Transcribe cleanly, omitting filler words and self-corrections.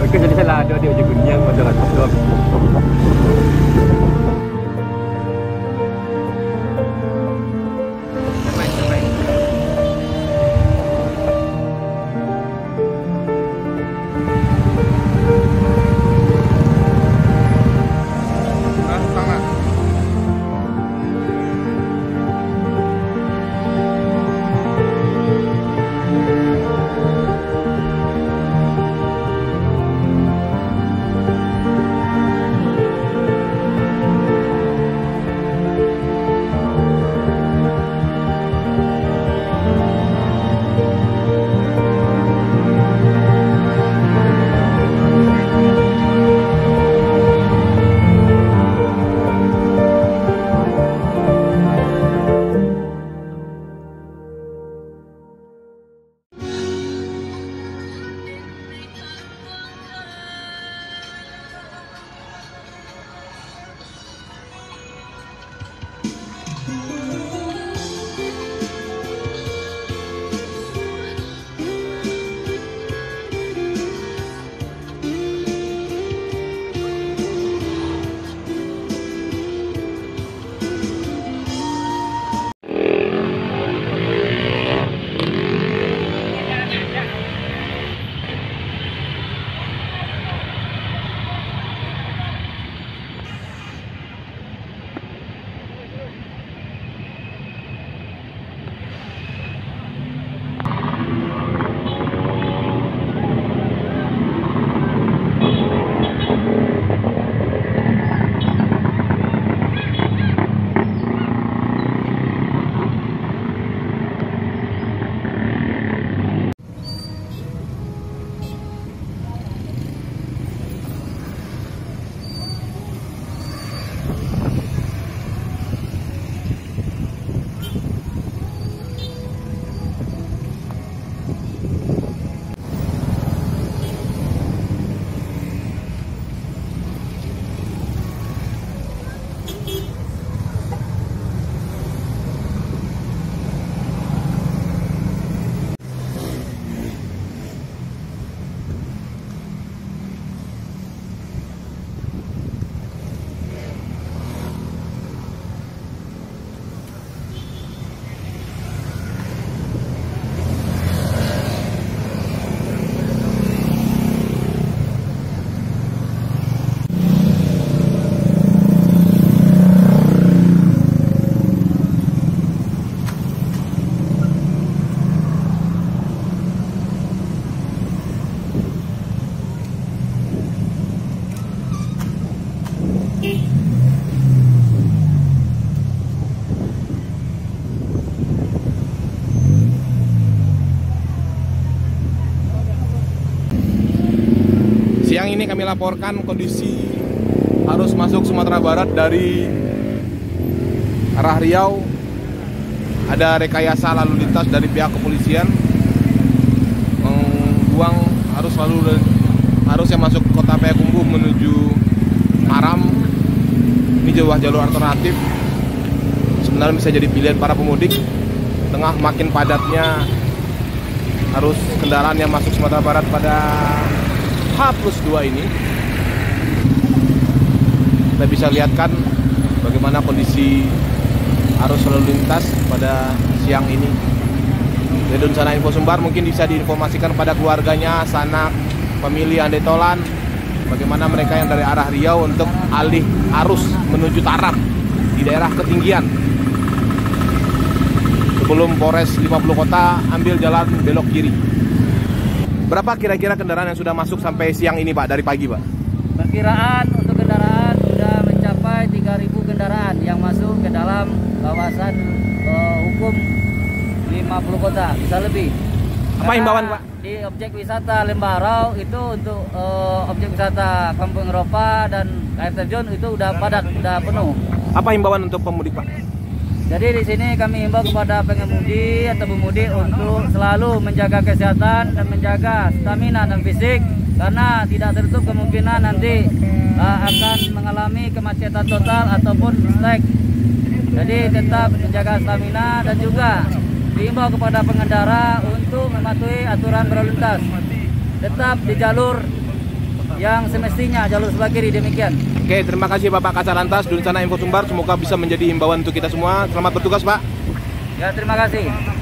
Because jadi salah ada dia ujung kunyang pada kat. Siang ini kami laporkan kondisi arus masuk Sumatera Barat dari arah Riau. Ada rekayasa lalu lintas dari pihak kepolisian membuang arus yang masuk kota Payakumbuh menuju Maram. Ini jalur alternatif. Sebenarnya bisa jadi pilihan para pemudik tengah makin padatnya arus kendaraan yang masuk Sumatera Barat pada H+2 ini. Kita bisa lihatkan bagaimana kondisi arus lalu lintas pada siang ini. Dari Dunsana Info Sumbar mungkin bisa diinformasikan pada keluarganya, sanak, pemilih Ande Tolan, bagaimana mereka yang dari arah Riau untuk alih arus menuju Taram di daerah ketinggian. Sebelum Polres 50 Kota ambil jalan belok kiri. Berapa kira-kira kendaraan yang sudah masuk sampai siang ini Pak, dari pagi Pak? Perkiraan untuk kendaraan sudah mencapai 3.000 kendaraan yang masuk ke dalam kawasan hukum 50 Kota, bisa lebih. Apa himbauan Pak? Di objek wisata Lembarau itu untuk objek wisata Kampung Eropa dan air terjun itu udah padat, udah penuh. Apa himbauan untuk pemudik Pak? Jadi di sini kami himbau kepada pengemudi atau pemudik untuk selalu menjaga kesehatan dan menjaga stamina dan fisik, karena tidak tertutup kemungkinan nanti akan mengalami kemacetan total ataupun stuck. Jadi tetap menjaga stamina dan juga dihimbau kepada pengendara untuk mematuhi aturan berlalu lintas. Tetap di jalur yang semestinya jalur sebelah kiri. Demikian. Oke, terima kasih Bapak Kasarantas Dunsana Info Sumbar. Semoga bisa menjadi himbauan untuk kita semua. Selamat bertugas, Pak. Ya, terima kasih.